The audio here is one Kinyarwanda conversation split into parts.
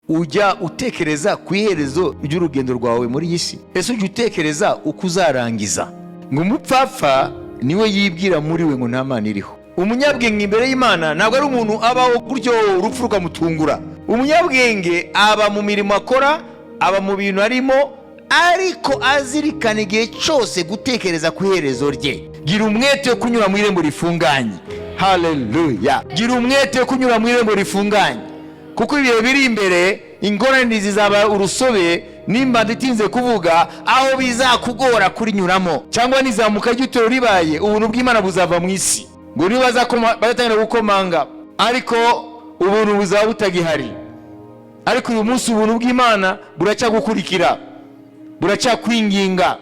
ujya utekereza ku iherezo ry'urugendo rwawe muri iyi si? Ese ujya utekereza uko uzarangiza? Ngo umupfapfa niwe yibwira muri we ngo nta Mana iriho. Umunyabwenge imbere y'Imana ntabwo ari umuntu abaho gutyo urupfu rukamutungura. Umunyabwenge aba mu mirimo akora, aba mu bintu arimo, ariko azirikana igihe cyose gutekereza ku iherezo rye. Gira umwete wo kunyura mu irembo rifunganye. Haleluya! Gira umwete wo kunyura mu irembo rifunganye, kuko ibihe biri imbere ingorane zizaba urusobe nimba nditinze kuvuga aho bizakugora kurinyuramo, cyangwa nizamuka ry'itoro ribaye ubuntu bw'Imana buzava mu isi. Ngo bazatangira gukomanga ariko ubuntu buzaba butagihari. Ariko uyu munsi ubuntu bw'Imana buracyagukurikira, buracyakwinginga.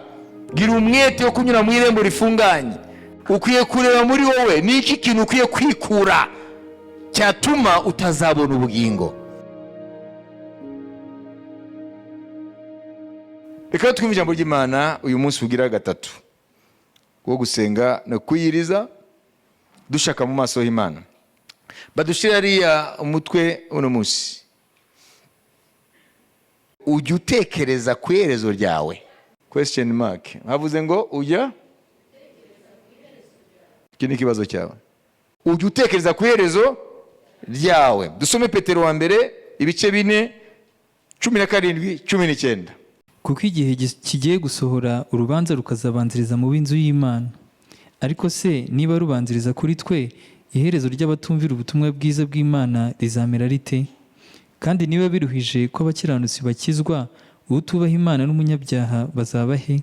Gira umwete wo kunyura mu irembo rifunganye. Ukwiye kureba muri wowe ni iki kintu ukwiye kwikura cyatuma utazabona ubugingo. Reka twumve ijambo ry'Imana uyu munsi ugira gatatu wo gusenga no kuyiriza dushaka mu maso y'Imana. Badushira ariya umutwe uno munsi. Ujya utekereza ku iherezo ryawe? Question mark. Havuze ngo ujya? Iki ni ikibazo cyawe. Ujya utekereza ku iherezo ryawe? Dusome Petero wa mbere ibice 4 17 19. Kuko igihe kigiye gusohora urubanza rukazabanziriza mu b'inzu y'Imana. Ariko se niba rubanziriza kuri twe, iherezo ry'abatumvira ubutumwa bwiza bw'Imana rizamera rite? Kandi niba biruhije ko abakiranutsi bakizwa, utubaha Imana n'umunyabyaha bazaba he?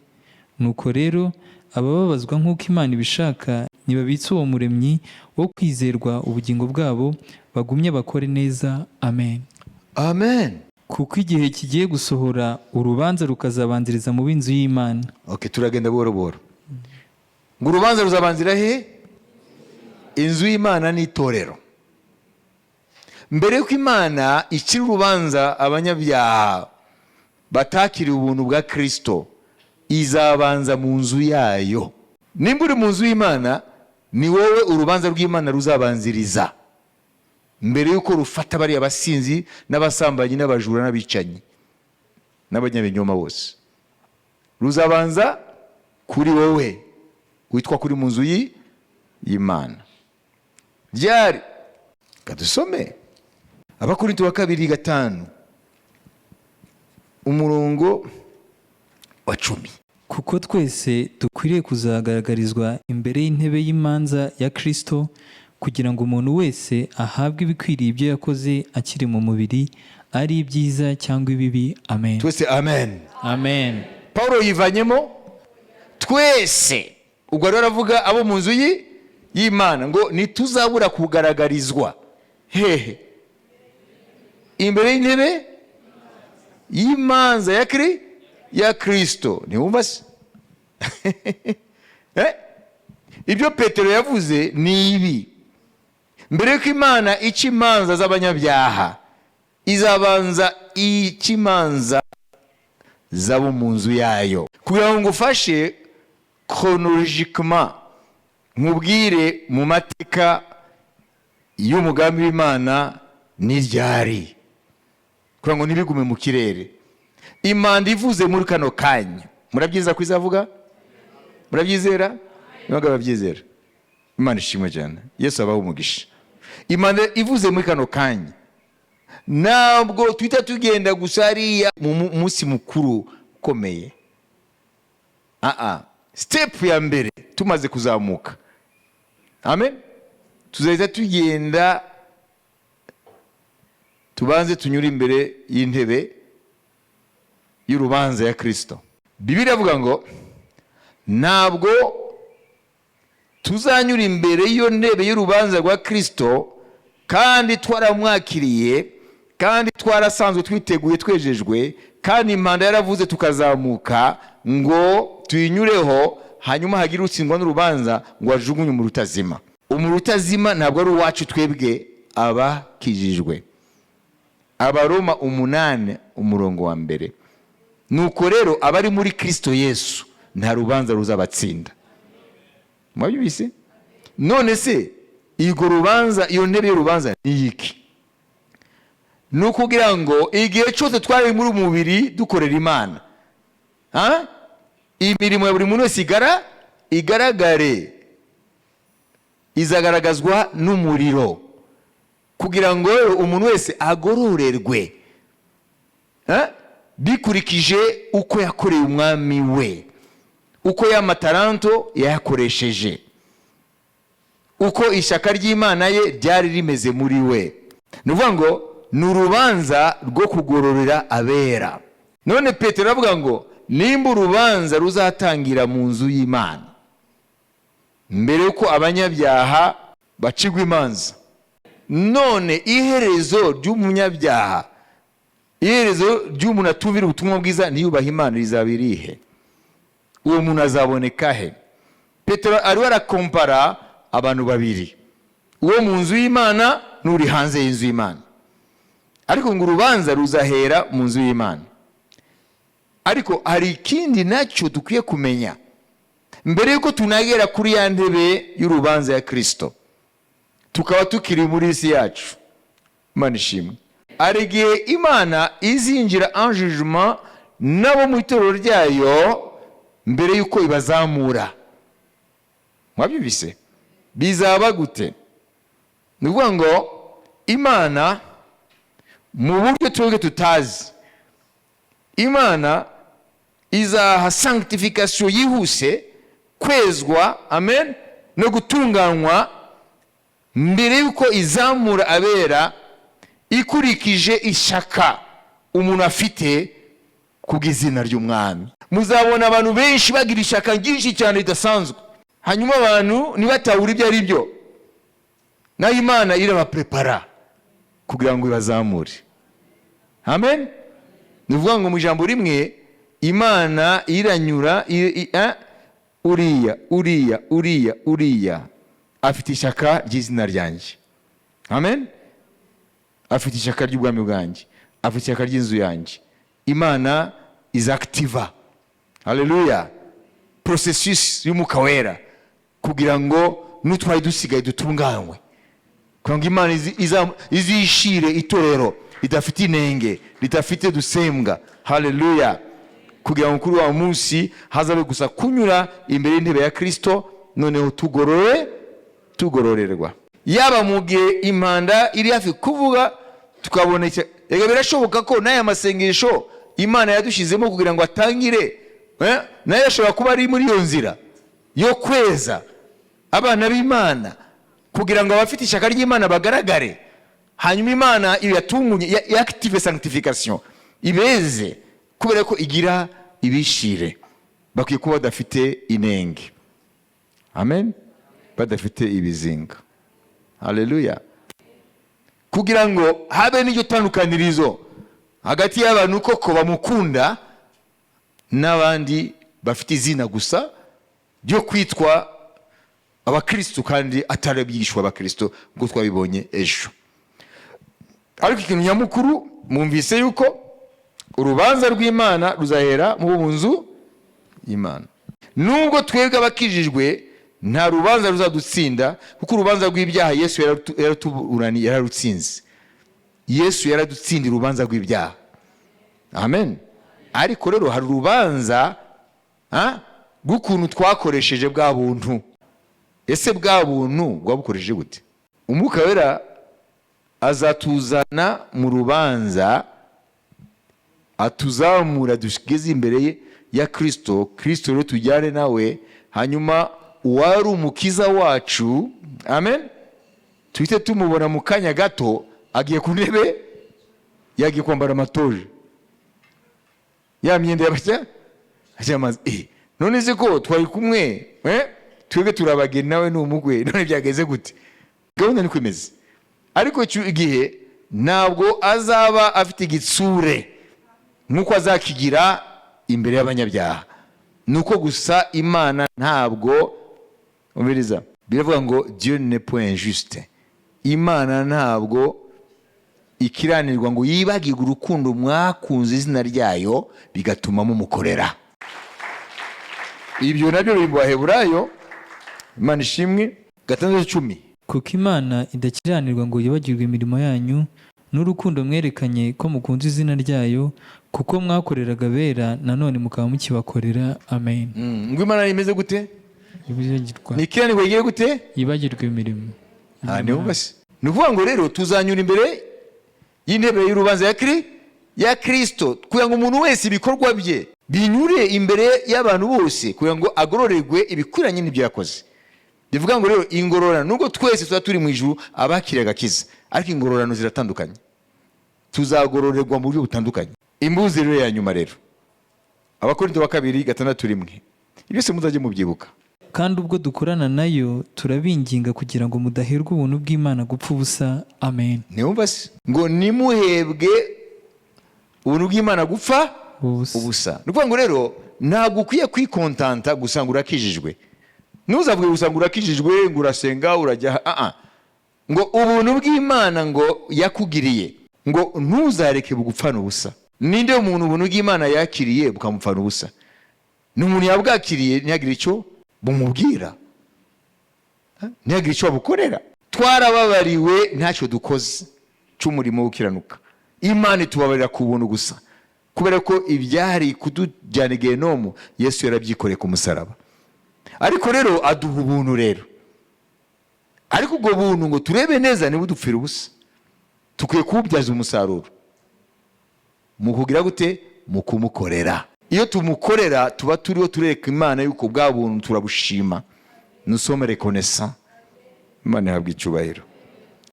Nuko rero abababazwa nk'uko Imana ibishaka nibabitse uwo muremyi wo kwizerwa ubugingo bwabo, bagumye bakore neza. Amen. Amen. Kuko igihe kigiye gusohora urubanza rukazabanziriza mu b'inzu y'Imana. Okay, turagenda buhoro buhoro. Ngo urubanza ruzabanzira he? Inzu y'Imana n'itorero. Mbere yuko Imana ikira urubanza abanyabyaha batakiriye ubuntu bwa Kristo, izabanza mu nzu yayo. Nimba uri mu nzu y'Imana, ni wowe urubanza rw'Imana ruzabanziriza, mbere yuko rufata bari abasinzi n'abasambanyi n'abajura n'abicanyi n'abanyabinyoma bose. Ruzabanza kuri wowe witwa kuri mu nzu y'Imana. Ryari? Kadusome Abakorinto wa 2:5 umurongo wa 10. Kuko twese dukwiriye kuzagaragarizwa imbere y'intebe y'imanza ya Kristo, kugira ngo umuntu wese ahabwe ibikwiriye ibyo yakoze akiri mu mubiri, ari ibyiza cyangwa ibibi. Amen. Twese amen. Amen. Paulo yivanyemo twese. Ubwo rero aravuga abo mu nzu y'Imana ngo nituzabura kugaragarizwa hehe? Imbere y'intebe y'imanza ya Kristo. Ntiwumva se? Ibyo Petero yavuze ni ibi. Mbere yuko Imana ica imanza z'abanyabyaha, izabanza ica imanza z'abo mu nzu yayo. Kugira ngo ngufashe chronologiquement nkubwire mu mateka y'umugambi w'Imana ni ryari, kugira ngo ntibigume mu kirere. Imana ivuze muri kano kanya, murabyiza kwizavuga? Murabyizera? Nibaga babyizera. Imana ishimwe cyane. Yesu abaho umugisha. Imana ivuze muri kano kanya, ntabwo twita tugenda gusa hariya mu munsi mukuru ukomeye. Step ya mbere tumaze kuzamuka, amen, tuzahita tugenda tubanze tunyura imbere y'intebe y'urubanza ya Kristo. Bibiliya avuga ngo ntabwo tuzanyura imbere y'iyo ntebe y'urubanza rwa Kristo kandi twaramwakiriye, kandi twarasanzwe twiteguye twejejwe, kandi impanda yaravuze tukazamuka ngo tuyinyureho, hanyuma hagira utsindwa n'urubanza ngo ajugunye mu rutazima. Umuriro utazima ntabwo ari uwacu twebwe abakijijwe. Abaroma 8 umurongo wa 1. Nuko rero abari muri Kristo Yesu nta rubanza ruzabatsinda. Mwabibise? None se iyo rubanza, iyo ntebe y'urubanza ni iki? ni ukugira ngo igihe cyose twari muri umubiri dukorera Imana, imirimo ya buri muntu wese igaragare, izagaragazwa n'umuriro, kugira ngo umuntu wese agororerwe bikurikije uko yakoreye umwami we, uko ya mataranto yayakoresheje, uko ishyaka ry'Imana ye ryari rimeze muri we. Ni ukuvuga ngo ni urubanza rwo kugororera abera. None Petero avuga ngo nimba urubanza ruzatangira mu nzu y'Imana mbere yuko abanyabyaha bacigwa imanza, none iherezo ry'umunyabyaha, iherezo ry'umuntu atumvira ubutumwa bwiza ntiyubaha Imana rizaba irihe? Uwo muntu azaboneka he? Petero ariwe arakompara abantu babiri, uwo mu nzu y'Imana n'uri hanze y'inzu y'Imana. Ariko ngo urubanza ruzahera mu nzu y'Imana. Ariko hari ikindi nacyo dukwiye kumenya mbere yuko tunagera kuri ya ntebe y'urubanza ya Kristo, tukaba tukiri muri isi yacu. Imana ishimwe. Hari igihe Imana izinjira en jugement nabo mu itorero ryayo mbere yuko ibazamura. Mwabyumvise? Bizaba gute? Ni ukuvuga ngo Imana mu buryo twebwe tutazi, Imana izaha sanctification yihuse, kwezwa, amen, no gutunganywa mbere yuko izamura abera ikurikije ishaka umuntu afite kubw'izina ry'umwami. Muzabona abantu benshi bagira ishaka ryinshi cyane ridasanzwe, hanyuma abantu nibatahura ibyo ari byo, nayo Imana irabaprepara kugira ngo ibazamure. Amen. Ni ukuvuga ngo mu ijambo rimwe Imana iranyura, uriya afite ishaka ry'izina ryanjye. Amen. Afite ishaka ry'ubwami bwanjye, afite ishaka ry'inzu yanjye. Imana izaktiva, haleluya, processus y'umwuka wera kugira ngo n'utwaye dusigaye dutunganywe, kugira ngo Imana izishire itorero ridafite inenge, ridafite dusembwa. Haleluya. Kugira ngo kuri wa munsi hazabe gusa kunyura imbere y'intebe ya Kristo, noneho tugororerwa. Yaba mu gihe impanda iri hafi kuvuga tukabona ega birashoboka ko n'aya masengesho Imana yadushizemo kugira ngo atangire, nayo ashobora kuba ari muri iyo nzira yo kweza abana b'Imana, kugira ngo abafite ishaka ry'Imana bagaragare, hanyuma Imana iyatungunye ya active sanctification ibeze, kubera ko igira ibishire, bakwiye kuba badafite inenge. Amen. Badafite ibizinga. Haleluya. Kugira ngo habe n'iryo tandukanirizo hagati y'abantu koko bamukunda n'abandi bafite izina gusa ryo kwitwa abakristo kandi atari abigishwa abakristo, ngo twabibonye ejo. Ariko ikintu nyamukuru mwumvise yuko urubanza rw'Imana ruzahera mu nzu y'Imana. Nubwo twebwe abakijijwe nta rubanza ruzadutsinda, kuko urubanza rw'ibyaha Yesu yaratuburaniye, yararutsinze. Yesu yaradutsindira urubanza rw'ibyaha. Amen. Ariko rero hari urubanza rw'ukuntu twakoresheje bwa buntu. Ese bwa buntu bwabukoresheje gute? Umwuka wera azatuzana mu rubanza, atuzamura dushigeze imbere ya Kristo. Kristo rero tujyane nawe, hanyuma uwari umukiza wacu, amen, tuhite tumubona mu kanya gato agiye ku ntebe, yagiye kwambara amatoje, ya myenda y'abashya amazi. None se ko twari kumwe, twebwe turabageni nawe n'umugwe, none byageze gute? Gahunda ni kwemeza. Ariko igihe ntabwo azaba afite igitsure nuko azakigira imbere y'abanyabyaha. Nuko gusa Imana ntabwo, umviriza, biravuga ngo Dieu n'est point injuste. Imana ntabwo ikiranirwa ngo yibagirwe urukundo mwakunze izina ryayo bigatuma mumukorera. Ibyo nabyo biri mu Baheburayo, Imana ishimwe, 6:10. Kuko Imana idakiranirwa ngo yibagirwe imirimo yanyu n'urukundo mwerekanye ko mukunda izina ryayo, kuko mwakoreraga bera nanone mukaba mukibakorera. Amen. ngo Imana imeze gute? Ibagirwa. Nikiranirwe igiye gute? Yibagirwa imirimo. Niho basi. Ni ukuvuga ngo rero tuzanyura imbere y'intebe y'urubanza ya Kristo kugira ngo umuntu wese ibikorwa bye binyure imbere y'abantu bose kugira ngo agororerwe ibikwiranye n'ibyo yakoze. Bivuga ngo rero ingororano, nubwo twese tuba turi mu ijuru abakiriye agakiza, ariko ingororano ziratandukanye. Tuzagororerwa mu buryo butandukanye. Imbuzi rero ya nyuma rero, Abakorinto wa 2:6. Ibyo se muzajye mubyibuka. Kandi ubwo dukorana nayo turabinginga kugira ngo mudaherwa ubuntu bw'Imana gupfa ubusa. Amen. Niwumva se ngo nimuhebwe ubuntu bw'Imana gupfa ubusa. Ni ukuvuga ngo rero ntabwo ukwiye kwikontanta gusanga urakijijwe. Ntuzavuge gusanga urakijijwe ngo urasenga urajya ngo ubuntu bw'Imana ngo yakugiriye ngo ntuzareke bugupfana ubusa. Ninde umuntu ubuntu bw'Imana yakiriye bukamupfana ubusa? Ni umuntu yabwakiriye ntiyagire icyo bumubwira, ntiyagire icyo babukorera. Twarababariwe ntacyo dukoze cy'umurimo wo gukiranuka. Imana itubabarira ku buntu gusa, kubera ko ibyari kudujyana igehinomu Yesu yarabyikoreye ku musaraba. Ariko rero aduha ubuntu rero, ariko ubwo buntu ngo turebe neza niba udupfira ubusa. Tukwiye kububyaza umusaruro mu kugira gute? Mu kumukorera. Iyo tumukorera tuba turiho tureka Imana yuko bwa buntu turabushima. Nous sommes reconnaissants. Imana ihabwa icyubahiro.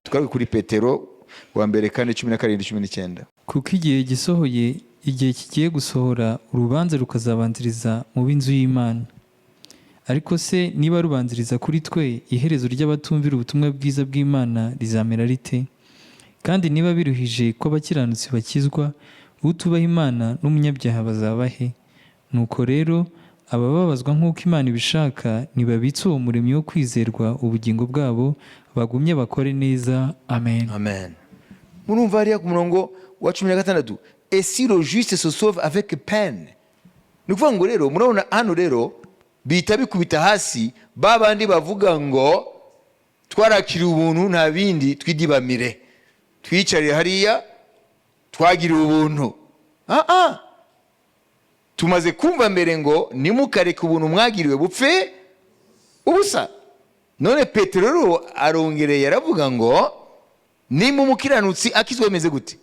Tukari kuri Petero wa mbere 4:17-19. Kuko igihe gisohoye, igihe kigiye gusohora, urubanza rukazabanziriza mu b'inzu y'Imana. Ariko se niba rubanziriza kuri twe, iherezo ry'abatumvira ubutumwa bwiza bw'Imana rizamera rite? Kandi niba biruhije ko abakiranutsi bakizwa, utubaha Imana n'umunyabyaha bazaba he? Nuko rero abababazwa nk'uko Imana ibishaka nibabitse uwo muremyi wo kwizerwa ubugingo bwabo, bagumye bakore neza. Amen. Amen. Murumva hariya ku murongo wa 16, et si le juste se sauve avec peine. Ni ukuvuga ngo rero murabona hano rero bita bikubita hasi babandi bavuga ngo twarakiriye ubuntu nta bindi twidibamire, twicariye hariya twagiriye ubuntu. Tumaze kumva mbere ngo nimukareke ubuntu mwagiriwe bupfe ubusa. None Petero rero arongereye aravuga ngo nimba umukiranutsi akizwe bimeze gute?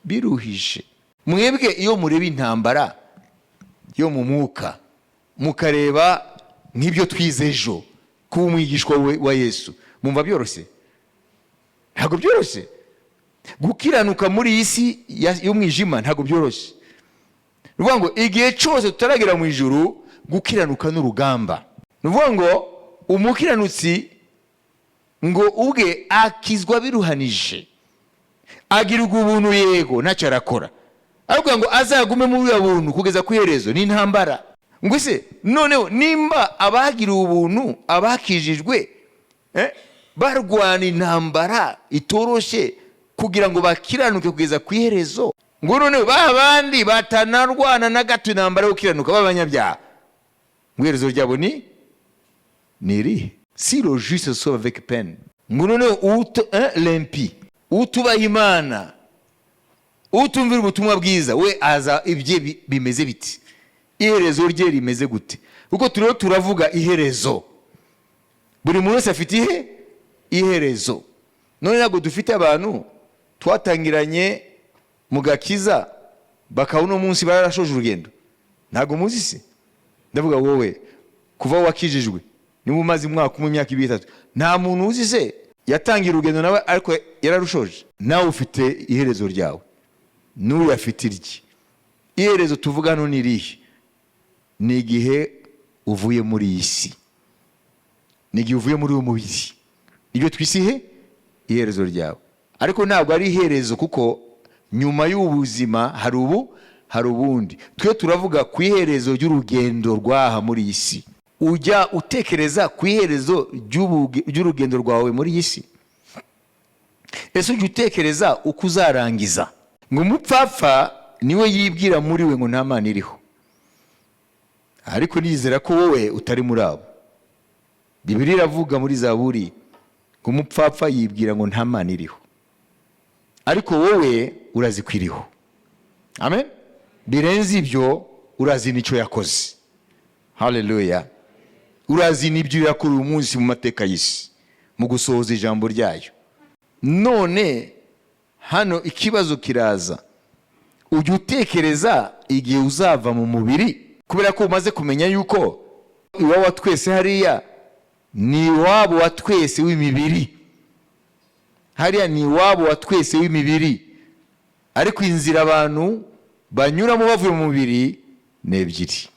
Biruhije. Mwebwe iyo mureba intambara yo mu mwuka mukareba nk'ibyo twize ejo kuba umwigishwa wa Yesu, mumva byoroshye? Ntabwo byoroshye. Gukiranuka muri iyi si y'umwijima ntabwo byoroshye. Nuvuga ngo igihe cyose tutaragera mu ijuru gukiranuka n'urugamba. Nuvuga ngo umukiranutsi ngo ubwe akizwa biruhanije, agirirwa ubuntu yego ntacyo arakora, ariko ngo azagume muri ubu buntu kugeza ku iherezo ni intambara. Ngo se noneho nimba abagiriwe ubuntu abakijijwe barwana intambara itoroshye kugira ngo bakiranuke kugeza ku iherezo, ngo noneho babandi batanarwana na gato intambara yo gukiranuka b'abanyabyaha, ngo iherezo ryabo ni irihe? Si le juste sauve avec peine. Ngo noneho l'impie utubaha Imana utumvira ubutumwa bwiza we aza ibye bimeze biti? Iherezo rye rimeze gute? Kuko turiho turavuga iherezo, buri muntu wese afite iherezo. None ntabwo dufite abantu twatangiranye mu gakiza bakaba uno munsi barashoje urugendo. Ntabwo muzi se? Ndavuga wowe kuva wakijijwe niba umaze umwaka umwe imyaka 2-3, nta muntu uzi se yatangira urugendo nawe ariko yararushoje? Nawe ufite iherezo ryawe, n'uyu afite irye. Iherezo tuvuga hano ni irihe? Ni igihe uvuye muri iyi si, ni igihe uvuye muri uwo mubiri, iryo twisihe iherezo ryawe. Ariko ntabwo ari iherezo, kuko nyuma y'ubuzima hari ubundi. Twe turavuga ku iherezo ry'urugendo rwaha muri iyi si. Ujya utekereza ku iherezo ry'urugendo rwawe muri iyi si? Ese ujya utekereza uko uzarangiza? Ngo umupfapfa niwe yibwira muri we ngo nta Mana iriho, ariko nizera ko wowe utari muri abo. Bibiliya iravuga muri Zaburi ngo umupfapfa yibwira ngo nta Mana iriho. ariko wowe urazikwiriho. Amen. Birenze ibyo urazi n'icyo yakoze. Haleluya. Urazi n'ibyo yakoze uyu munsi mu mateka y'isi mu gusohoza ijambo ryayo. None hano ikibazo kiraza, ujya utekereza igihe uzava mu mubiri, kubera ko umaze kumenya yuko iwawe wa twese hariya ni iwabo wa twese w'imibiri. Hariya ni iwabo wa twese w'imibiri, ariko inzira abantu banyuramo bavuye mu mubiri ni ebyiri.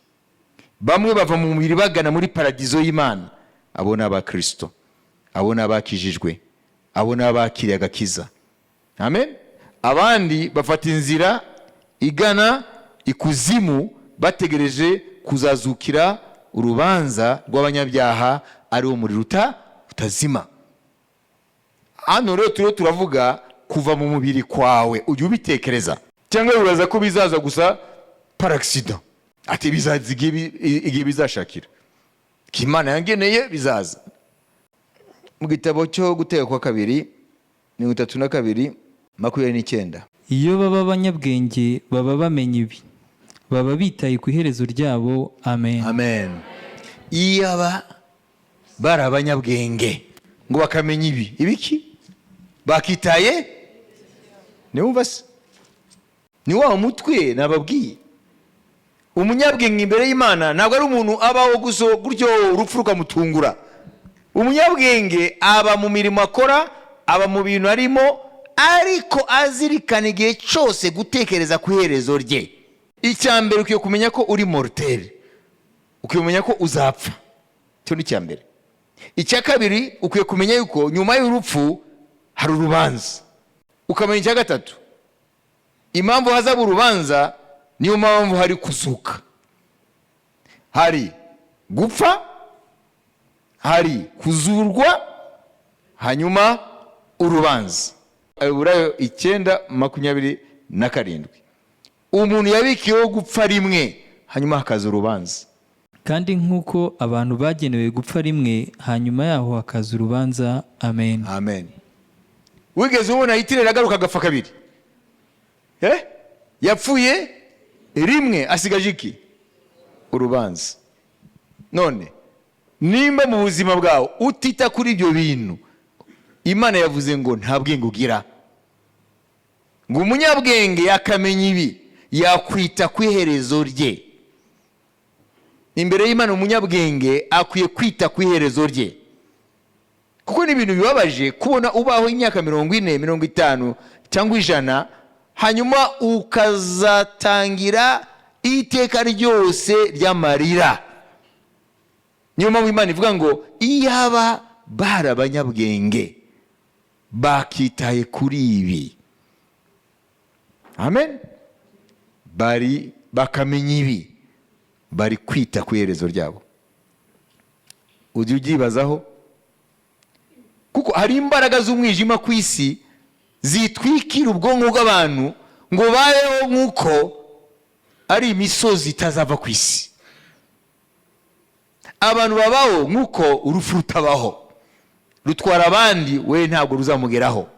Bamwe bava mu mubiri bagana muri paradizo y'Imana, abo ni abakristo, abo ni abakijijwe, abo ni abakiriye agakiza. Amen. Abandi bafata inzira igana ikuzimu, bategereje kuzazukira urubanza rw'abanyabyaha, ari wo muri utazima. Hano rero turavuga kuva mu mubiri kwawe. Ujya ubitekereza cyangwa uraza ko bizaza gusa par accident, ati bizaza igihe bizashakira k'Imana yangeneye bizaza. Mu gitabo cyo Guteka kwa 2:32-29, iyo baba abanyabwenge baba bamenya ibi, baba bitaye ku iherezo ryabo. Amen. Amen. Iyo bari abanyabwenge ngo bakamenya ibi, ibiki bakitaye, niwumva se, ni wa mutwe nababwiye. Umunyabwenge imbere y'Imana ntabwo ari umuntu abaho guso gutyo urupfu rukamutungura. Umunyabwenge aba mu mirimo akora, aba mu bintu arimo, ariko azirikana igihe cyose gutekereza ku iherezo rye. Icyambere ukwiye kumenya ko uri mortel, ukwiye kumenya ko uzapfa. Cyo ni icyambere. Icya kabiri ukwiye kumenya yuko nyuma y'urupfu hari urubanza. Ukamenya icya gatatu, impamvu hazaba urubanza niyo mpamvu hari kuzuka. Hari gupfa, hari kuzurwa, hanyuma urubanza. Aburayo 9:27. Umuntu yabikiyeho gupfa rimwe, hanyuma hakaza urubanza. Kandi nk'uko abantu bagenewe gupfa rimwe, hanyuma yaho hakaza urubanza. Amen. Amen. Wigeze ubona Hitler agaruka agapfa kabiri? Yapfuye rimwe, asigaje iki? Urubanza. None nimba mu buzima bwawe utita kuri ibyo bintu, Imana yavuze ngo nta bwenge ugira. Ngo umunyabwenge yakamenya ibi, yakwita ku iherezo rye. Imbere y'Imana umunyabwenge akwiye kwita ku iherezo rye. Kuko ni ibintu bibabaje kubona ubaho imyaka 40, 50 cyangwa 100, hanyuma ukazatangira iteka ryose ry'amarira. Niyo mpamvu Imana ivuga ngo iyaba bari abanyabwenge bakitaye kuri ibi. Amen. Bakamenya ibi, bari kwita ku iherezo ryabo. Ujye ugibazaho, kuko hari imbaraga z'umwijima ku isi zitwikira ubwonko bw'abantu ngo bayeho nk'uko ari imisozi itazava ku isi. Abantu babaho nk'uko urupfu rutabaho, rutwara abandi, we ntabwo ruzamugeraho.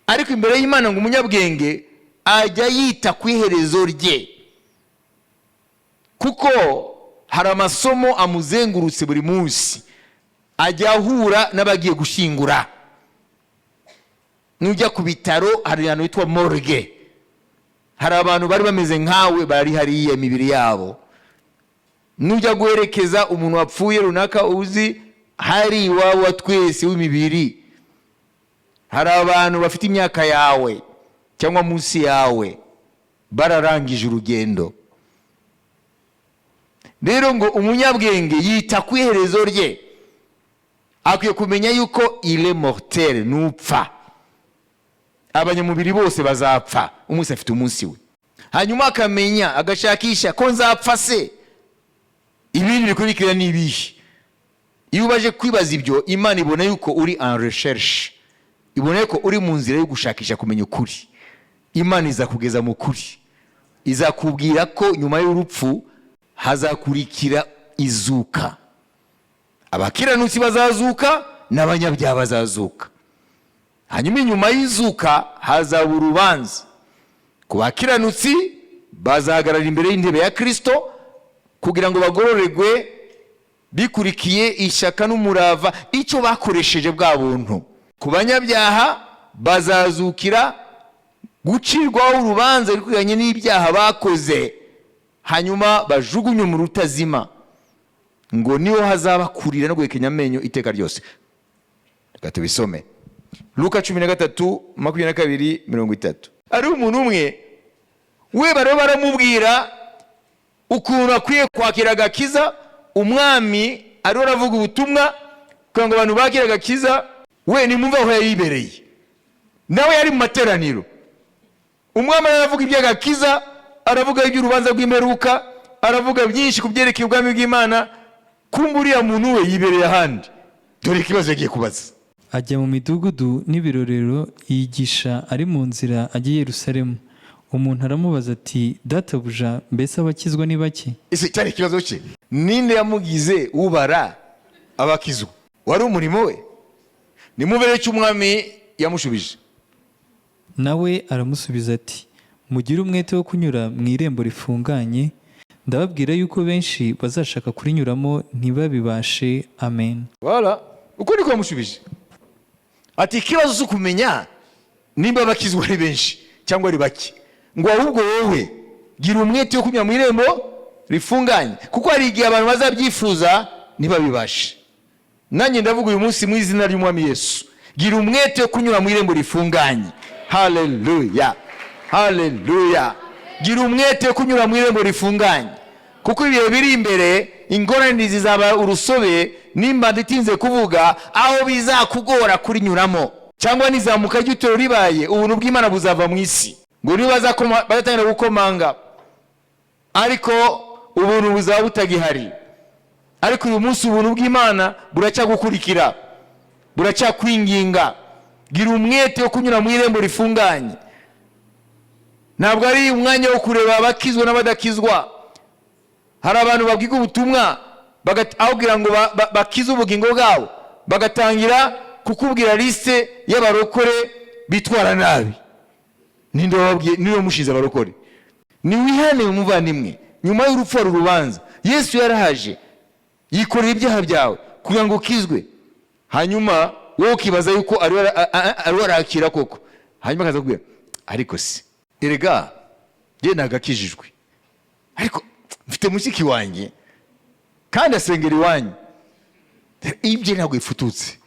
Ariko imbere y'Imana ngo umunyabwenge ajya yita ku iherezo rye, kuko hari amasomo amuzengurutse buri munsi. Ajya ahura n'abagiye gushingura. Nujya ku bitaro hari ahantu hitwa morgue, hari abantu bari bameze nkawe bari hariya imibiri yabo. Nujya guherekeza umuntu wapfuye runaka, uzi hari iwabo wa twese w'imibiri. Hari abantu bafite imyaka yawe cyangwa munsi yawe, bararangije urugendo. Rero ngo umunyabwenge yita ku iherezo rye, akwiye kumenya yuko il est mortel, nupfa. Abanyamubiri bose bazapfa, umunsi afite umunsi we. Hanyuma akamenya, agashakisha ko nzapfa se, ibindi bikurikira n'ibihe. Iyo ubaje kwibaza ibyo, Imana ibona yuko uri en recherche, ibona yuko uri mu nzira yo gushakisha kumenya ukuri. Imana izakugeza mu kuri, izakubwira ko nyuma y'urupfu hazakurikira izuka. Abakiranutsi bazazuka n'abanyabyaha bazazuka. hanyuma inyuma y'izuka hazaba urubanza. Ku bakiranutsi bazahagarara imbere y'intebe ya Kristo kugira ngo bagororerwe bikurikiye ishyaka n'umurava icyo bakoresheje bwa buntu. Ku banyabyaha bazazukira gucirwaho urubanza bikwiranye n'ibyaha bakoze, hanyuma bajugunywe mu rutazima, ngo niho hazaba kurira no guhekenya amenyo iteka ryose. Reka tubisome. Luka 13:22-30. Ari umuntu umwe we baramubwira ukuntu akwiye kwakira agakiza. Umwami ariho aravuga ubutumwa kugira ngo abantu bakire agakiza, we nimumva aho yibereye, nawe yari mu materaniro. Umwami aravuga iby'agakiza, aravuga iby'urubanza rw'imperuka, aravuga byinshi ku byerekeye ubwami bw'Imana. Kumva uriya muntu we yibereye ahandi. Dore ikibazo yagiye kubaza. Ajya mu midugudu n'ibirorero yigisha ari mu nzira ajya i Yerusalemu. Umuntu aramubaza ati, databuja, mbese abakizwa ni bake? Ese cyari ikibazo cye. Ninde yamugize ubara abakizwa? Wari umurimo we? Nimubere cy'umwami yamushubije. Nawe aramusubiza ati, mugire umwete wo kunyura mu irembo rifunganye, ndababwira yuko benshi bazashaka kurinyuramo ntibabibashe. Amen. Wala, uko niko yamushubije. Ati ikibazo cyo kumenya nimba abakizwa ari benshi cyangwa ari bake, ngo ahubwo wowe gira umwete wo kunyura mu irembo rifunganye, kuko hari igihe abantu bazabyifuza ntibabibashe. Nanjye ndavuga uyu munsi mu izina ry'umwami Yesu, gira umwete wo kunyura mu irembo rifunganye. Haleluya, haleluya. Gira umwete wo kunyura mu irembo rifunganye, kuko ibihe biri imbere ingorane zizaba urusobe nimba nditinze kuvuga aho bizakugora kurinyuramo, cyangwa nizamuka ry'itoro ribaye ubuntu bw'Imana buzava mu isi, ngo bazatangira gukomanga ariko ubuntu buzaba butagihari. Ariko uyu munsi ubuntu bw'Imana buracyagukurikira, buracyakwinginga. Gira umwete wo kunyura mu irembo rifunganye. Ntabwo ari umwanya wo kureba abakizwa n'abadakizwa. Hari abantu babwiga ubutumwa aho ngo bakize ubugingo bwabo, bagatangira kukubwira liste y'abarokore bitwara nabi. Ninde wababwiye? Niwe mushize abarokore. Ni wihane umuvandimwe, nyuma y'urupfu urubanza. Yesu yarahaje yikorera ibyaha byawe kugira ngo ukizwe, hanyuma wowe ukibaza yuko ari arakira koko. Hanyuma akaza kubwira, ariko se erega je nagakijijwe, ariko mfite mushiki wanjye kandi asengera iwanyu, ibyo ntabwo ifututse.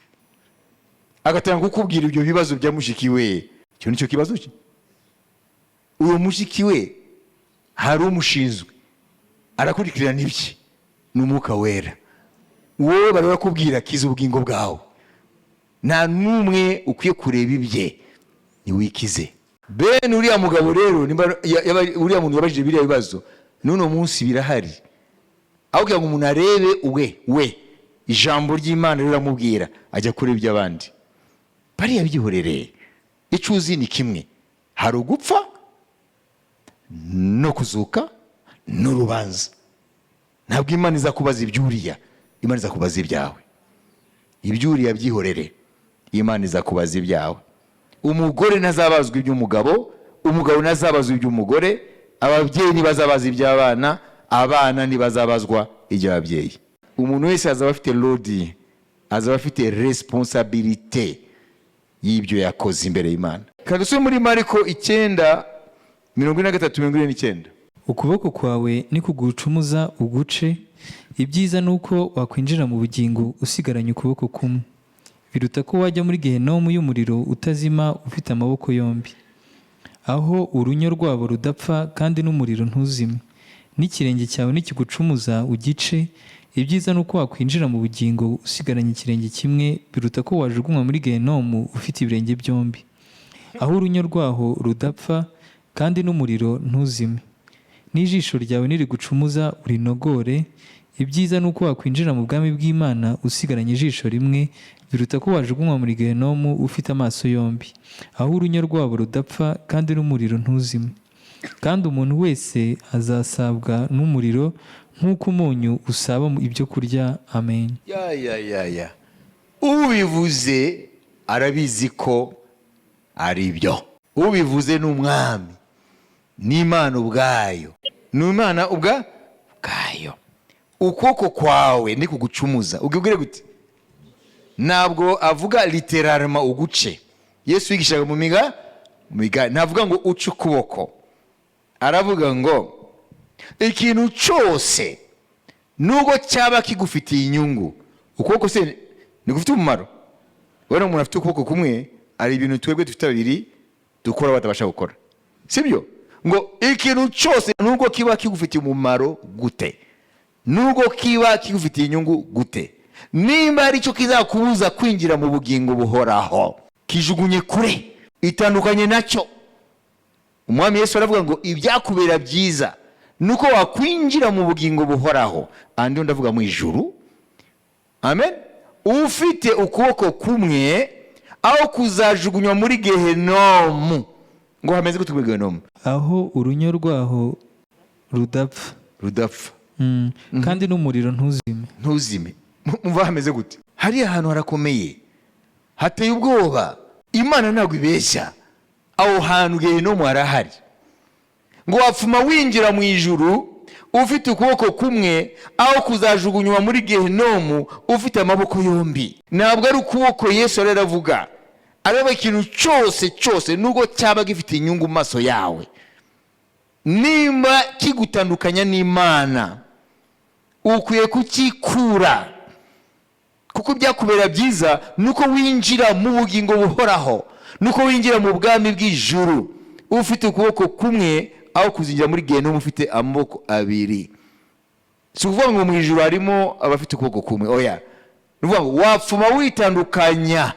Agatanga kukubwira ibyo bibazo bya mushiki we. Cyo nicyo kibazo cye. Uwo mushiki we hari umushinzwe arakurikirana ibye n'Umwuka Wera. Wowe bari bakubwira kiza ubugingo bwawe, nta numwe ukwiye kureba ibye, ni wikize. Ben uriya mugabo rero uriya muntu yabajije biriya bibazo none munsi birahari, aho kugira ngo umuntu arebe we ijambo ry'Imana riramubwira ajya kuri iby'abandi. Bariya byihorereye, icyo uzi ni kimwe, hari ugupfa no kuzuka n'urubanza. Ntabwo Imana izakubaza ibyuriya, Imana izakubaza ibyawe. Ibyuriya byihorere, Imana izakubaza ibyawe. Umugore ntazabazwa iby'umugabo, umugabo ntazabazwa iby'umugore, ababyeyi ntibazabaza iby'abana, abana ntibazabazwa iby'ababyeyi. Umuntu wese azaba afite lodi, azaba afite responsabilité y'ibyo yakoze imbere y'Imana. Kandi so muri Mariko 9:43-49. Ukuboko kwawe nikugucumuza uguce, ibyiza nuko wakwinjira mu bugingo usigaranye ukuboko kumwe, biruta ko wajya muri Gehinomu y'umuriro utazima ufite amaboko yombi, aho urunyo rwabo rudapfa kandi n'umuriro ntuzime. N'ikirenge cyawe nikigucumuza ugice, ibyiza nuko wakwinjira mu bugingo usigaranye ikirenge kimwe, biruta ko wajugunywa muri Gehinomu ufite ibirenge byombi, aho urunyo rwaho rudapfa kandi n'umuriro ntuzime. N'ijisho ryawe nirigucumuza urinogore, ibyiza nuko wakwinjira mu bwami bw'Imana usigaranye ijisho rimwe, biruta ko wajugunywa muri Gehinomu ufite amaso yombi, aho urunyo rwabo rudapfa kandi n'umuriro ntuzime. Kandi umuntu wese azasabwa n'umuriro nk'uko umunyu usaba ibyo kurya. Amen. Ubivuze arabizi ko ari byo. Ubivuze n'umwami n'Imana ubwayo, n'Imana ubwayo. Ukuboko kwawe ni kugucumuza. Ugibwire gute? Ntabwo avuga literalement uguce. Yesu yigishaga mu miga ntavuga ngo uce ukuboko. Aravuga ngo ikintu cyose nubwo cyaba kigufitiye inyungu, ukuboko se ni gufite umumaro. Wera umuntu afite ukuboko kumwe, ari ibintu twebwe dufite babiri dukora batabasha gukora, sibyo? Ngo ikintu cyose nubwo kiba kigufitiye umumaro gute, nubwo kiba kigufitiye inyungu gute, nimba ari cyo kizakubuza kwinjira mu bugingo buhoraho, kijugunye kure, itandukanye nacyo. Umwami Yesu aravuga ngo ibyakubera byiza nuko wakwinjira mu bugingo buhoraho, andi ndavuga mu ijuru. Amen. Ufite ukuboko kumwe aho kuzajugunywa muri Gehenomu. Ngo hameze gute muri Gehenomu? Aho urunyo rwaho rudapfa. Kandi n'umuriro ntuzime. Mumva hameze gute? Hari ahantu harakomeye, hateye ubwoba. Imana ntabwo ibeshya. Aho hantu Gehenomu harahari. Ngo wapfuma winjira mu ijuru ufite ukuboko kumwe aho kuzajugunywa muri Gehenomu ufite amaboko yombi. Ntabwo ari ukuboko Yesu aravuga. Areba ikintu cyose nubwo cyaba gifite inyungu mu maso yawe, nimba kigutandukanya n'Imana, ukwiye kukikura. Kuko byakubera byiza nuko winjira mu bugingo buhoraho, nuko winjira mu bwami bw'ijuru ufite ukuboko kumwe aho kuzinjira muri Gehenomu ufite amaboko abiri. Si ukuvuga ngo mu ijuru harimo abafite ukuboko kumwe, oya. Nuvuga ngo wapfuma witandukanya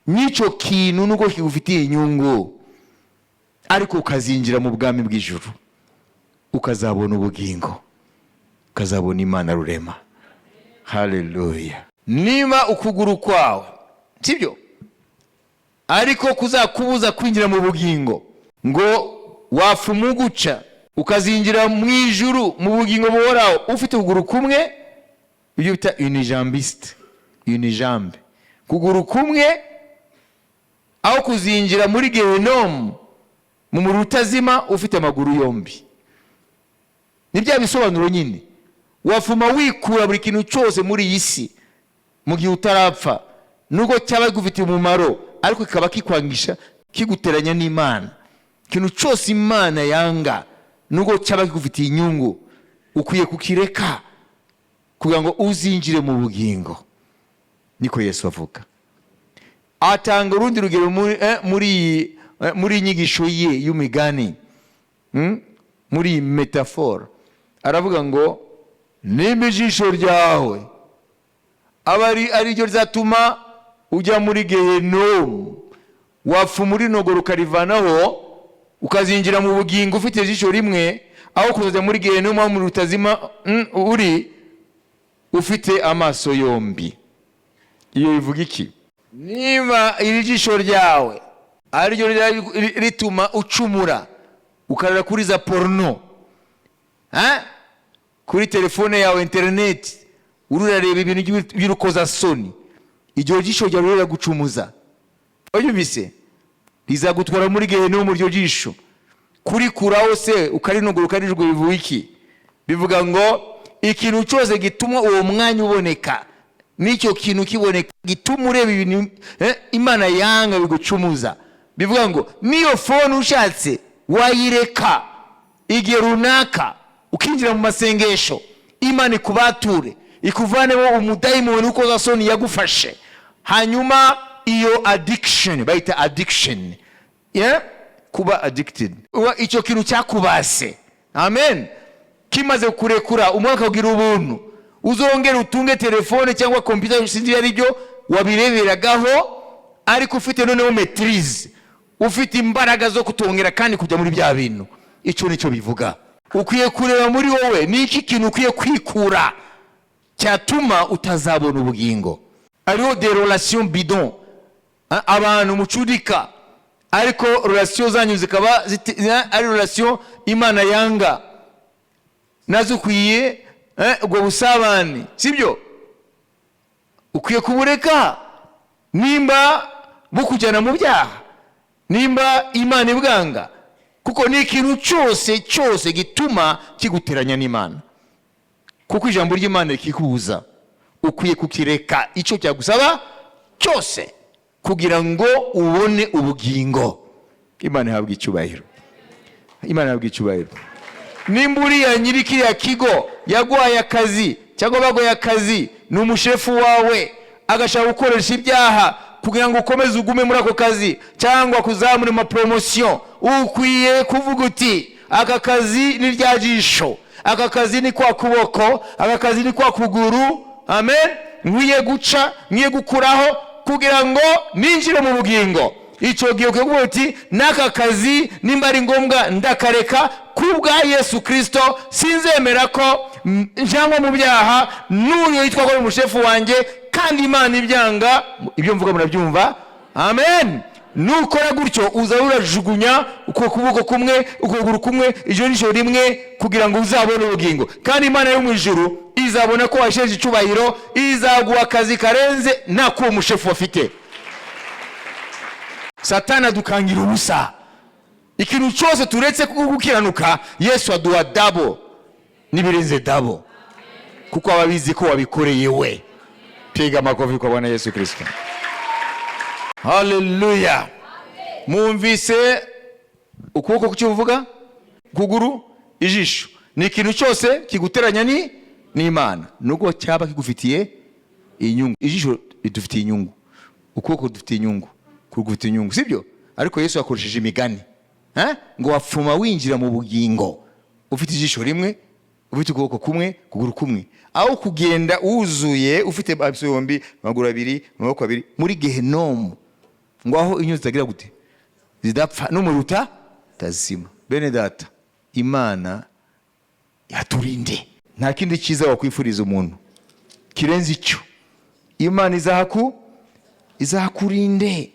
n'icyo kintu nuko kigufitiye inyungu, ariko ukazinjira mu bwami bw'ijuru, ukazabona ubugingo, ukazabona Imana rurema. Haleluya. Niba ukuguru kwawe, sibyo, ariko kuzakubuza kwinjira mu bugingo, ngo wapfuma uguca ukazinjira mu ijuru mu bugingo buhoraho ufite ukuguru kumwe, ibyo bita unijambiste. Unijambe, kuguru kumwe aho kuzinjira muri Gehenomu mu muriro utazima ufite amaguru yombi. Ni bya bisobanuro nyine. Wapfuma wikura buri kintu cyose muri iyi si mu gihe utarapfa, nubwo cyaba gufitiye umumaro, ariko kikaba kikwangisha, kiguteranya n'Imana. Ikintu cyose Imana yanga nubwo cyaba kigufitiye inyungu, ukwiye kukireka kugira ngo uzinjire mu bugingo. Niko Yesu avuga. Atanga urundi rugero muri inyigisho ye y'umigani, muri metaphore. Aravuga ngo nimba ijisho ryawe ari ryo rizatuma ujya muri Gehenomu, wapfuma urinogora ukarivanaho ukazinjira mu bugingo ufite ijisho rimwe aho kuzajya muri Gehenomu aho muri rutazima uri ufite amaso yombi. Iyo bivuga iki? Niba iri jisho ryawe ari ryo rituma ucumura ukarara kuri za porno, kuri telefone yawe, internet, urareba ibintu by'urukozasoni, iryo jisho ryawe riragucumuza, oyumvise, rizagutwara muri Gehenomu iryo jisho. Kurikuraho se ukarinogora ukarijugunya bivuga iki? Bivuga ngo ikintu cyose gituma uwo mwanya uboneka, n'icyo kintu kiboneka gituma ureba ibintu Imana yanga bigucumuza. Bivuga ngo niyo phone ushatse wayireka igihe runaka ukinjira mu masengesho, Imana ikubature, ikuvanemo umudayimoni uko gasoni yagufashe. Hanyuma iyo addiction, bayita addiction, kuba addicted, icyo kintu cyakubase, amen, kimaze kurekura, umwaka ugira ubuntu, uzongera utunge telefone cyangwa computer sinzi ari byo wabireberagaho, ariko ufite noneho maîtrise, ufite imbaraga zo kutongera kandi kujya muri bya bintu. Icyo nicyo bivuga. Ukwiye kureba muri wowe niki kintu ukwiye kwikura cyatuma utazabona ubugingo. Ariho des relations bidon, abantu mucudika, ariko relation zanyu zikaba ari relation Imana yanga, nazo ukwiye ubwo busabane, sibyo? Ukwiye kubureka nimba bukujyana mu byaha, nimba Imana ibwanga, kuko ni ikintu cyose gituma kiguteranya n'Imana. Kuko ijambo ry'Imana rikikubuza, ukwiye kukireka icyo cyagusaba cyose kugira ngo ubone ubugingo. Imana ihabwa icyubahiro. Imana ihabwa icyubahiro. Nimba uriya nyiri kiriya kigo yaguhaye akazi cyangwa baguhaye akazi, ni umushefu wawe agashaka gukoresha ibyaha kugira ngo ukomeze ugume muri ako kazi cyangwa kuzamura ama promotion, ukwiye kuvuga uti aka kazi ni rya jisho, aka kazi ni kwa kuboko, aka kazi ni kwa kuguru. Amen. Nkwiye guca, nkwiye gukuraho kugira ngo ninjire mu bugingo. Icyo gihe kuvuga uti n'aka kazi nimba ari ngombwa ndakareka kubwa Yesu Kristo, sinzemera ko njyanwa mu byaha n'uyu yitwa ko umushefu wanjye kandi Imana ibyanga. Ibyo mvuga murabyumva? Amen. Nukora gutyo uza urajugunya uko kuboko kumwe, ukuguru kumwe, ijoro rimwe kugira ngo uzabone ubugingo. Kandi Imana yo mu ijuru izabona ko washeje icyubahiro, izaguha akazi karenze nako umushefu afite. Satana dukangira ubusa. Ikintu cyose turetse gukiranuka, Yesu aduha double nibirenze double, kuko ababizi ko wabikoreye we. Piga makofi kwa Bwana Yesu Kristo. Hallelujah. Mwumvise ukuboko kukivuga, kuguru, ijisho. Ni ikintu cyose kiguteranya n'Imana, nuko cyaba kigufitiye inyungu. Ijisho ridufitiye inyungu, ukuboko dufitiye inyungu, kugufitiye inyungu, sibyo? Ariko Yesu yakoresheje imigani ngo wapfuma winjira mu bugingo ufite ijisho rimwe, ufite ukuboko kumwe, kuguru kumwe, aho kugenda wuzuye ufite amaso yombi, amaguru abiri, amaboko abiri muri gehenomu, ngo aho inyuzi zitagira gute, zidapfa n'umuruta tazima. Bene data, Imana yaturinde. Nta kindi cyiza wakwifuriza umuntu kirenze icyo. Imana izakurinde.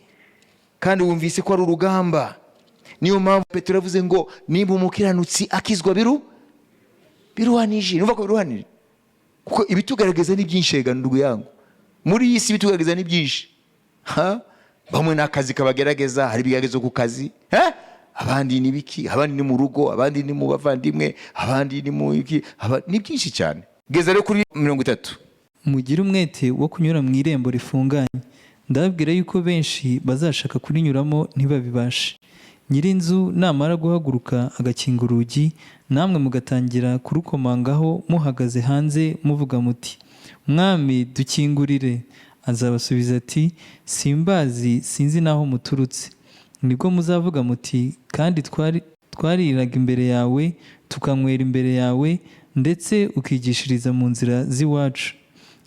Kandi wumvise ko ari urugamba. Niyo mpamvu Petero yavuze ngo nimba umukiranutsi akizwa biruhanije. Numva ko biruhanije, kuko ibitugaragaza ni byinshi. Ega ndugu yangu, muri iyi si ibitugaragaza ni byinshi. Bamwe n'akazi kabagerageza, hari ibigaragazo ku kazi, abandi ni biki, abandi ni mu rugo, abandi ni mu bavandimwe, abandi ni mu iki, ni byinshi cyane. Geza rero kuri 30. Mugire umwete wo kunyura mu irembo rifunganye. Ndababwira yuko benshi bazashaka kurinyuramo ntibabibashe. Nyirinzu namara guhaguruka agakinga urugi, namwe mugatangira kurukomangaho muhagaze hanze muvuga muti, Mwami dukingurire. Azabasubiza ati, simbazi, sinzi naho muturutse. Nibwo muzavuga muti, kandi twariraga imbere yawe, tukanywera imbere yawe, ndetse ukigishiriza mu nzira z'iwacu.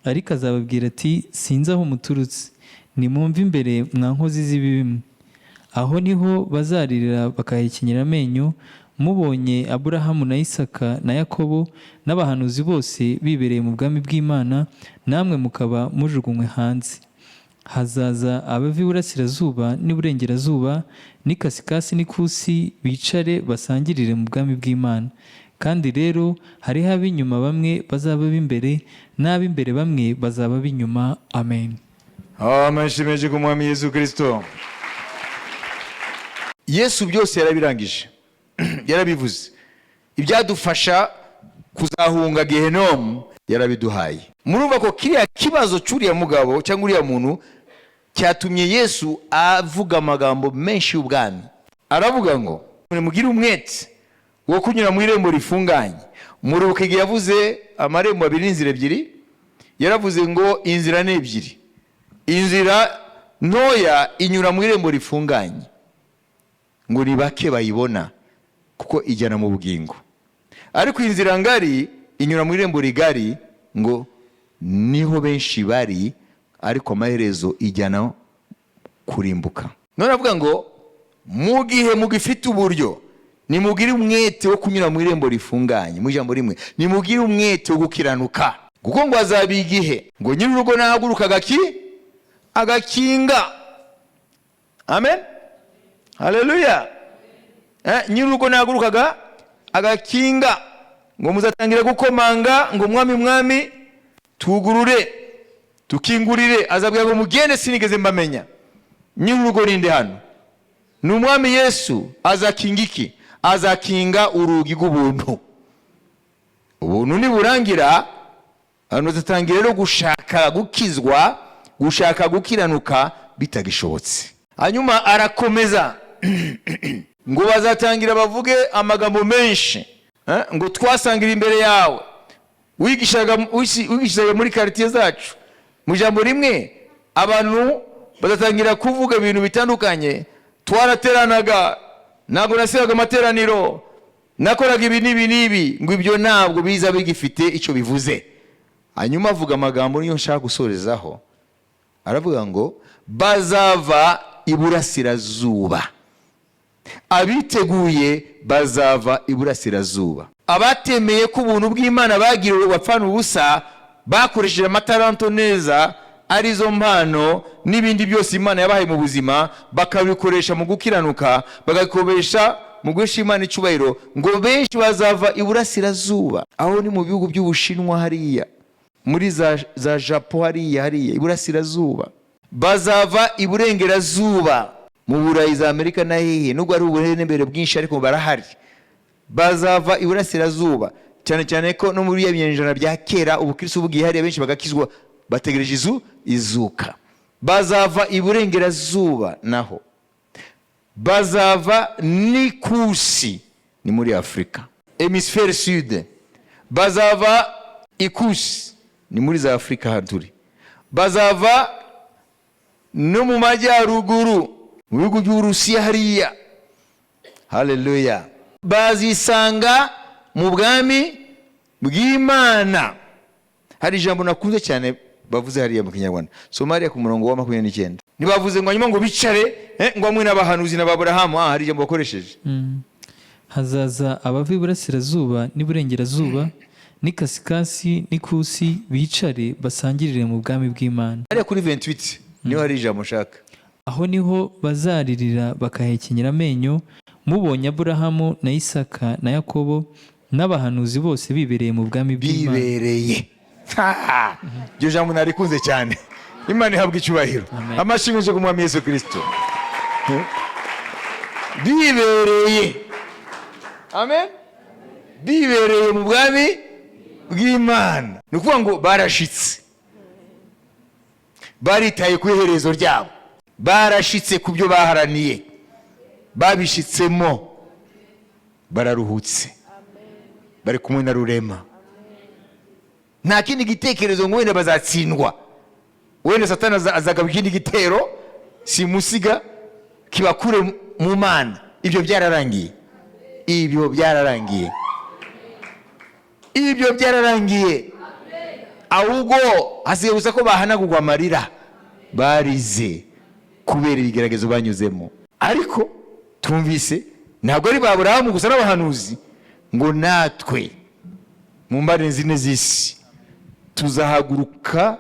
Ariko azababwira ati, sinzi aho muturutse. Nimwumve imbere mwa nkozi z'ibibi. Aho niho bazaririra bakahekenyera amenyo, mubonye Aburahamu na Isaka na Yakobo n'abahanuzi bose bibereye mu bwami bw'Imana, namwe mukaba mujugunywe hanze. Hazaza abava iburasirazuba n'iburengerazuba n'ikasikasi n'ikusi, bicare basangirire mu bwami bw'Imana. Kandi rero hariho ab'inyuma bamwe bazaba b'imbere, n'ab'imbere bamwe bazaba b'inyuma. Amen. Amashimwe ku Mwami Yesu Kristo. Yesu byose yarabirangije. Yarabivuze. Ibyadufasha kuzahunga gehenomu yarabiduhaye. Murumva ko kiriya kibazo cy'uriya mugabo cyangwa uriya muntu cyatumye Yesu avuga amagambo menshi y'ubwami. Aravuga ngo mugire umwete wo kunyura mu irembo rifunganye. Murubuke igihe yavuze amarembo abiri n'inzira ebyiri, yaravuze ngo inzira ni ebyiri. Inzira ntoya inyura mu irembo rifunganye, ngo ni bake bayibona kuko ijyana mu bugingo. Ariko inzira ngari inyura mu irembo rigari, ngo niho benshi bari, ariko amaherezo ijyana kurimbuka. None avuga ngo mu gihe mugifite uburyo, nimugire umwete wo kunyura mu irembo rifunganye. Mu ijambo rimwe, nimugire umwete wo gukiranuka, kuko ngo azabiha igihe ngo nyir'urugo nahaguruka agakinga. Amen. Haleluya. Nyir'urugo nahagurukaga agakinga, ngo muzatangira gukomanga, ngo mwami tugurure, tukingurire. Azabwira ngo mugende, sinigeze mbamenya. Nyir'urugo ninde hano? n'umwami Yesu azakinga iki? Azakinga urugi rw'ubuntu. Ubuntu niburangira abantu bazatangira rero gushaka gukizwa, gushaka gukiranuka bitagishobotse. Hanyuma arakomeza ngo bazatangira bavuge amagambo menshi, ngo twasangira imbere yawe, wigishaga muri quartier zacu. Mu jambo rimwe abantu bazatangira kuvuga ibintu bitandukanye. Twarateranaga, ntabwo nasigaga amateraniro, nakoraga ibi n'ibi, ngo ibyo ntabwo biza bigifite icyo bivuze. Hanyuma avuga amagambo niyo nshaka gusorezaho. Aravuga ngo bazava iburasirazuba. Abiteguye bazava iburasirazuba. Abatemeye ko ubuntu bw'Imana bagiriwe bapfana ubusa, bakoresheje amataranto neza, arizo mpano n'ibindi byose Imana yabahaye mu buzima, bakabikoresha mu gukiranuka, bagakoresha mu guhesha Imana icyubahiro, ngo benshi bazava iburasirazuba. Aho ni mu bihugu by'Ubushinwa hariya, muri za Japo hariya iburasirazuba. Bazava iburengerazuba, mu Burayi za Amerika na hehe, nubwo ari uburebure bwinshi ariko barahari. Bazava iburasirazuba, cyane cyane ko no muri ibinyejana bya kera ubukristo bugiye hari benshi bagakizwa bategereje izuka. Bazava iburengerazuba naho. Bazava n'ikusi, ni muri Afrika, hemisphère sud. Bazava ikusi, ni muri za Afrika haturi. Bazava no mu majyaruguru, mu bihugu by'Uburusiya hariya. Haleluya. Bazisanga mu bwami bw'Imana. Hari ijambo nakunze cyane bavuze hariya mu Kinyarwanda, Somalia ku murongo wa 29. Ntibavuze ngo hanyuma ngo bicare ngo amwe n'abahanuzi n'Aburahamu. Hari ijambo bakoresheje. Hazaza abava iburasirazuba n'iburengerazuba n'ikasikasi n'ikusi, bicare basangirire mu bwami bw'Imana. Hariya kuri 28 niho hari ijambo nshaka. Aho niho bazaririra bakahekenyera amenyo, mubonye Aburahamu na Isaka na Yakobo n'abahanuzi bose bibereye mu bwami bw'Imana. Bibereye. Iryo jambo narikunze cyane. Imana ihabwa icyubahiro. Amashimwe ku mwami Yesu Kristo. Bibereye. Amen. Bibereye mu bwami bw'Imana. Ni ukuvuga ngo barashitse. Baritaye ku iherezo ryabo. Barashitse ku byo baharaniye. Babishitsemo. Bararuhutse. Bari kumwe na Rurema. Nta kindi gitekerezo ngo wenda bazatsindwa, wenda Satani azagaba ikindi gitero simusiga kibakure mu Mana. Ibyo byararangiye. Ibyo byararangiye. Ibyo byararangiye. Ahubwo hasigaye gusa ko bahanagurwa amarira. Barize kubera ibigeragezo banyuzemo. Ariko tumvise ntabwo ari Aburahamu gusa n'abahanuzi, ngo natwe mu mbare zine z'isi tuzahaguruka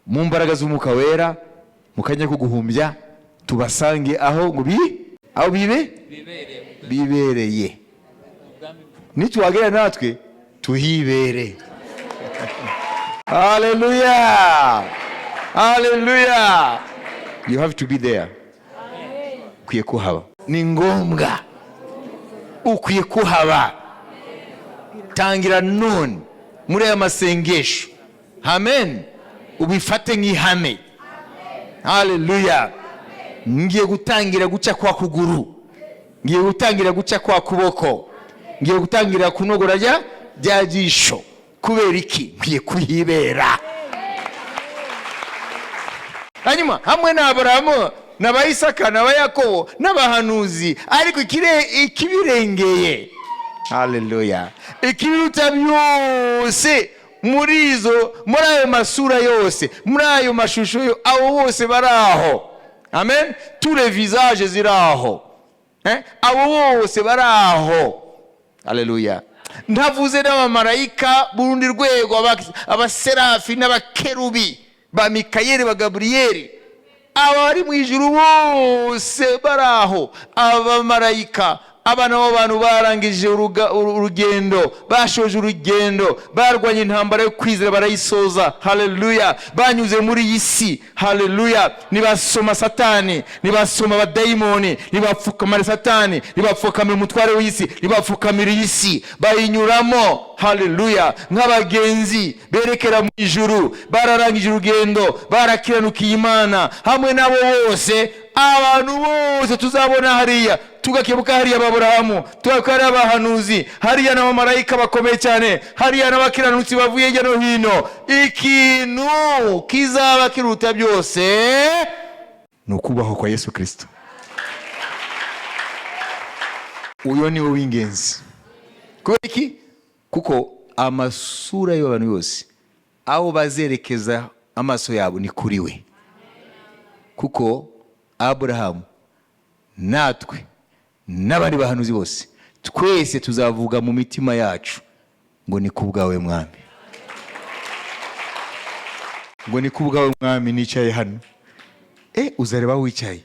mu mbaraga z'Umwuka Wera, mu kanya ko guhumbya, tubasange aho ngo aho bibereye. Nituhagera natwe tuhibere. Hallelujah. Hallelujah. You have to be there. Ukwiye kuhaba. Ni ngombwa. Ukwiye kuhaba. Tangira none muri aya masengesho. Amen. Ubifate nk'ihame. Hallelujah. Ngiye gutangira guca kwa kuguru. Ngiye gutangira guca kwa kuboko. Ngiye gutangira kunogora rya jisho. Kubera iki? Ngiye kuhibera. Hanyuma hamwe na Aburahamu na Isaka na Yakobo n'abahanuzi, ariko ikibirengeye. Hallelujah. Ikiruta byose muri ayo masura yose, muri ayo mashusho yo, abo bose baraho. Amen. Tous les visages ziraho. Abo bose baraho. Hallelujah. Ndavuze n'abamarayika burundi rwego, abaserafi n'abakerubi, ba Mikayeli ba Gabriyeli, abari mu ijuru bose baraho. Abamarayika, abana b'abantu barangije urugendo, bashoje urugendo, barwanye intambara yo kwizera barayisoza. Haleluya. Banyuze muri iyi si. Haleluya. Nibasoma Satani, nibasoma abadayimoni, nibapfukamira Satani, nibapfukamira umutware w'isi, nibapfukamira iyi si, bayinyuramo. Haleluya. Nk'abagenzi berekera mu ijuru, bararangije urugendo, barakiranukiye Imana. Hamwe nabo bose, abantu bose tuzabona hariya, tugakebuka hariya Aburahamu, tugakebuka abahanuzi, hariya n'abamarayika bakomeye cyane, hariya n'abakiranutsi bavuye hirya no hino. Ikintu kizaba kiruta byose ni ukubaho kwa Yesu Kristo. Uyo ni we w'ingenzi. Kubera iki? Kuko amasura y'abantu yose aho bazerekeza amaso yabo ni kuri we. Kuko Aburahamu, natwe n'abandi bahanuzi bose, twese tuzavuga mu mitima yacu ngo ni kubwawe Mwami, ngo ni kubwawe Mwami nicaye hano. Uzareba wicaye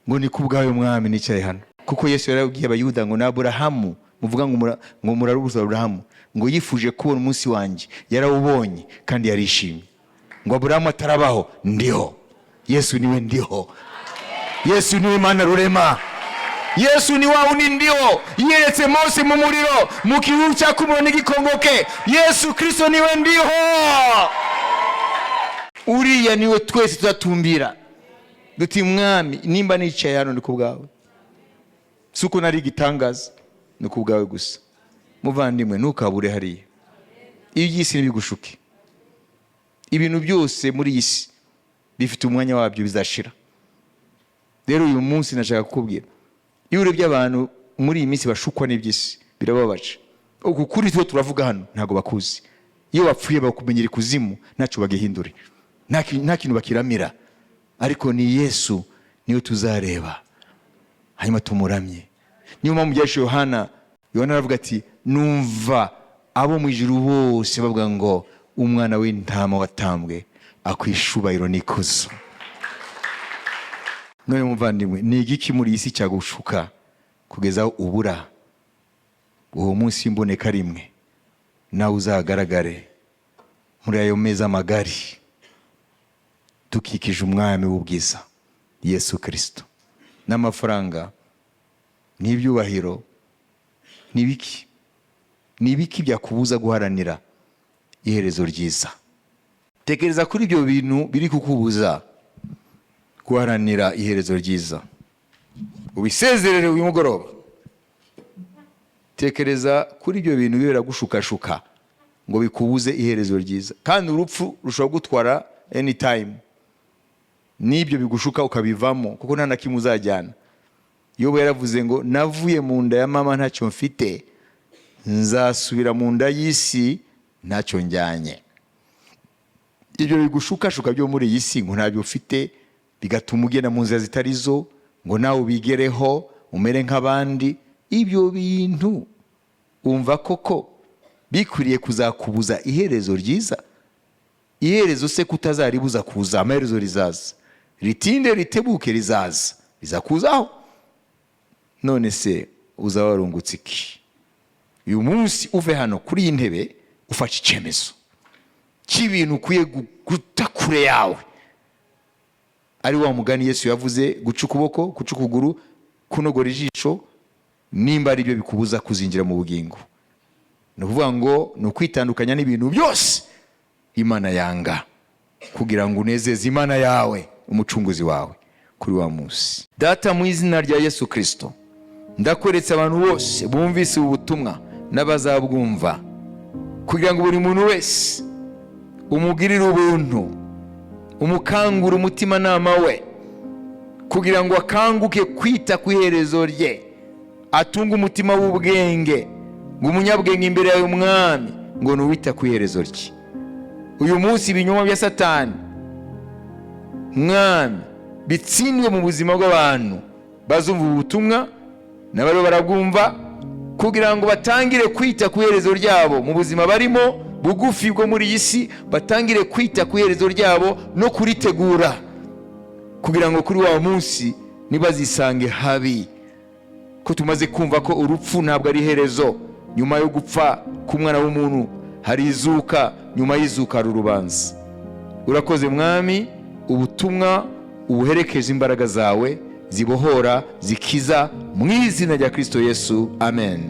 ngo ni kubwawe Mwami nicaye hano. Kuko Yesu yarabwiye abayuda ngo n'Aburahamu, muvuga ngo murarubuza Aburahamu, ngo yifuje kubona umunsi wanjye, yarawubonye kandi yarishimye. Ngo Aburahamu atarabaho, ndiho. Yesu niwe ndiho. Yesu niwe Imana rurema. Yesu ni wa undi ndiho, yeretse Mose mu muriro, mu kibuga cya kumuro n'igikongoke. Yesu Kristo niwe ndiho. Uriya niwe twese tuzatumbira duti Mwami, nimba nicaye hano ni kubwawe, suko nari gitangaza, ni kubwawe gusa. Muvandimwe, ntukabure hariya. Iyi si ntibigushuke. Ibintu byose muri iyi si bifite umwanya wabyo, bizashira. Rero uyu munsi nashaka kukubwira, iyo urebye abantu muri iyi minsi bashukwa n'iby'isi, birababaje. Uku kuri twe turavuga hano ntago bakuzi. Iyo bapfuye bakumenyera ikuzimu, ntacyo bagihindure, nta kintu bakiramira. Ariko ni Yesu niyo tuzareba, hanyuma tumuramye. Niyo mpamvu byashe Yohana aravuga ati, numva abo mu ijuru bose bavuga ngo umwana w'intama watambwe akwishubahiro n'ikuzo. None muvandimwe, ni igiki muri isi cyagushuka kugeza ubura uwo munsi imboneka rimwe nawe uzagaragare muri ayo meza magari, tukikije umwami w'ubwiza Yesu Kristo. N'amafaranga n'ibyubahiro ni biki byakubuza guharanira iherezo ryiza? Tekereza kuri ibyo bintu biri kukubuza guharanira iherezo ryiza, ubisezerere uyu mugoroba. Tekereza kuri ibyo bintu bibera gushukashuka ngo bikubuze iherezo ryiza, kandi urupfu rushobora gutwara anytime. Nibyo bigushuka ukabivamo, kuko nta na kimwe uzajyana. Yobu yaravuze ngo navuye mu nda ya mama ntacyo mfite, nzasubira mu nda y'isi ntacyo njyanye. Ibyo bigushukashuka byo muri iyi si ngo ntabyo ufite, bigatuma ugenda mu nzira zitari zo ngo nawe ubigereho umere nk'abandi. Ibyo bintu umva koko bikwiriye kuzakubuza iherezo ryiza? Iherezo se kutazaribuza kuza, amaherezo rizaza, ritinde ritebuke rizaza, rizakuzaho. None se uzaba warungutse iki? Uyu munsi uve hano kuri iyi ntebe ufashe icyemezo cy'ibintu ukwiye guta kure yawe. Ari wa mugani Yesu yavuze, guca ukuboko, guca ukuguru, kunogora ijisho, nimba ari byo bikubuza kuzinjira mu bugingo. Ni ukuvuga ngo ni ukwitandukanya n'ibintu byose Imana yanga, kugira ngo unezeze Imana yawe, umucunguzi wawe, kuri wa munsi. Data, mu izina rya Yesu Kristo, ndakweretse abantu bose bumvise ubu butumwa n'abazabwumva, kugira ngo buri muntu wese umugirire ubuntu, umukangura umutima nama we, kugira ngo akanguke kwita ku iherezo rye, atunge umutima w'ubwenge, ngo umunyabwenge imbere yawe Mwami, ngo nuwita ku iherezo rye. Uyu munsi ibinyoma bya Satani Mwami bitsindwe mu buzima bw'abantu bazumva ubutumwa n'abari barabwumva, kugira ngo batangire kwita ku iherezo ryabo mu buzima barimo bugufi bwo muri iyi si, batangire kwita ku iherezo ryabo no kuritegura, kugira ngo kuri wa munsi nibazisange habi, ko tumaze kumva ko urupfu ntabwo ari iherezo. Nyuma yo gupfa k'umwana w'umuntu hari izuka, nyuma y'izuka hari urubanza. Urakoze mwami, ubutumwa ubuherekeze imbaraga zawe zibohora, zikiza, mu izina rya Kristo Yesu, amen.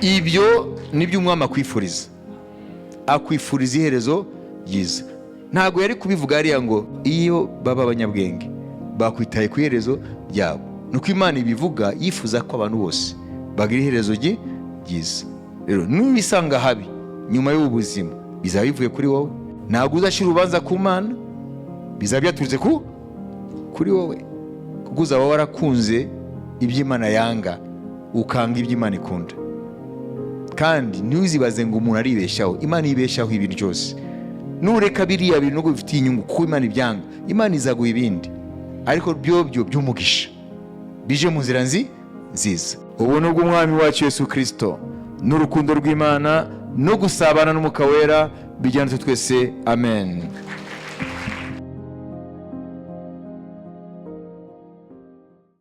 Ibyo nibyo umwami akwifuriza. Akwifuriza iherezo ryiza. Ntabwo yari kubivuga hariya ngo iyo baba abanyabwenge bakwitaye ku iherezo ryabo. Nuko Imana ibivuga yifuza ko abantu bose bagira iherezo ryiza. Rero nubisanga habi nyuma y'ubu buzima, bizaba bivuye kuri wowe. Ntabwo uzashira urubanza ku Mana, bizaba byaturutse kuri wowe, kuko uzaba warakunze iby'Imana yanga, ukanga iby'Imana ikunda. Kandi ntuzibaze ngo umuntu aribeshaho. Imana yibeshaho ibintu byose. Nureka biriya bintu ngo bifitiye inyungu kuko Imana ibyanga, Imana izaguha ibindi, ariko byo by'umugisha bije mu nzira nziza. Ubuntu bw'umwami wacu Yesu Kristo n'urukundo rw'Imana no gusabana n'Umwuka Wera bijyana twese, amen.